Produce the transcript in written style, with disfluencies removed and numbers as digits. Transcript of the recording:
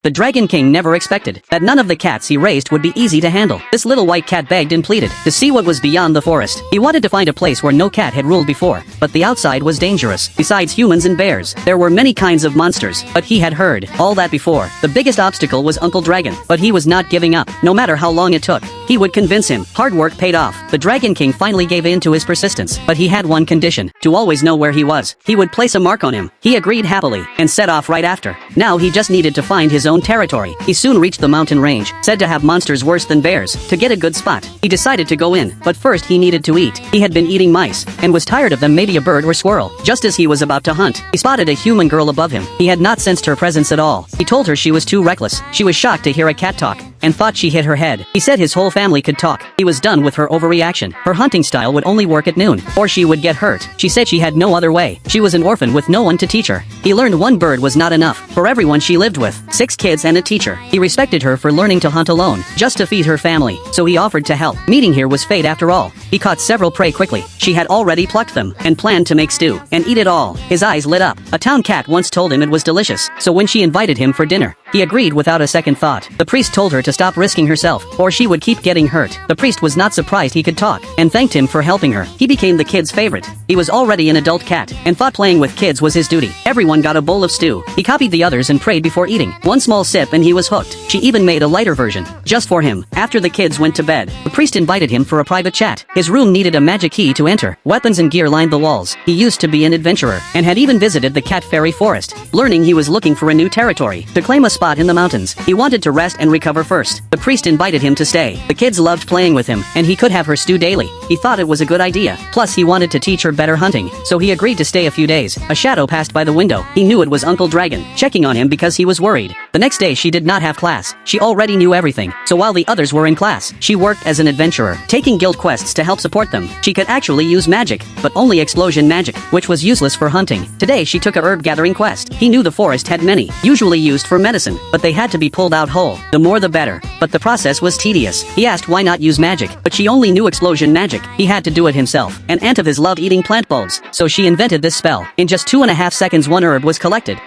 The Dragon King never expected that none of the cats he raised would be easy to handle. This little white cat begged and pleaded to see what was beyond the forest. He wanted to find a place where no cat had ruled before, but the outside was dangerous. Besides humans and bears, there were many kinds of monsters, but he had heard all that before. The biggest obstacle was Uncle Dragon, but he was not giving up. No matter how long it took, he would convince him. Hard work paid off. The Dragon King finally gave in to his persistence, but he had one condition: to always know where he was. He would place a mark on him. He agreed happily, and set off right after. Now he just needed to find his own territory. He soon reached the mountain range, said to have monsters worse than bears. To get a good spot, he decided to go in, but first he needed to eat. He had been eating mice, and was tired of them, maybe a bird or squirrel. Just as he was about to hunt, he spotted a human girl above him. He had not sensed her presence at all. He told her she was too reckless. She was shocked to hear a cat talk, and thought she hit her head. He said his whole family could talk. He was done with her overreaction. Her hunting style would only work at noon, or she would get hurt. She said she had no other way. She was an orphan with no one to teach her. He learned one bird was not enough for everyone she lived with. 6 kids and a teacher. He respected her for learning to hunt alone, just to feed her family, so he offered to help. Meeting here was fate after all. He caught several prey quickly. She had already plucked them, and planned to make stew, and eat it all. His eyes lit up. A town cat once told him it was delicious, so when she invited him for dinner, he agreed without a second thought. The priest told her to stop risking herself, or she would keep getting hurt. The priest was not surprised he could talk, and thanked him for helping her. He became the kid's favorite. He was already an adult cat, and thought playing with kids was his duty. Everyone got a bowl of stew. He copied the others and prayed before eating. One small sip and he was hooked. She even made a lighter version, just for him. After the kids went to bed, the priest invited him for a private chat. His room needed a magic key to enter. Weapons and gear lined the walls. He used to be an adventurer, and had even visited the Cat Fairy Forest, learning he was looking for a new territory, to claim a spot in the mountains. He wanted to rest and recover first. The priest invited him to stay. The kids loved playing with him, and he could have her stew daily. He thought it was a good idea. Plus he wanted to teach her better hunting, so he agreed to stay a few days. A shadow passed by the window. He knew it was Uncle Dragon, checking on him because he was worried. The next day she did not have class. She already knew everything, so while the others were in class, she worked as an adventurer, taking guild quests to help support them. She could actually use magic, but only explosion magic, which was useless for hunting. Today she took a herb gathering quest. He knew the forest had many, usually used for medicine, but they had to be pulled out whole. The more the better, but the process was tedious. He asked why not use magic, but she only knew explosion magic. He had to do it himself. An aunt of his loved eating plant bulbs, so she invented this spell. In just 2.5 seconds one herb was collected.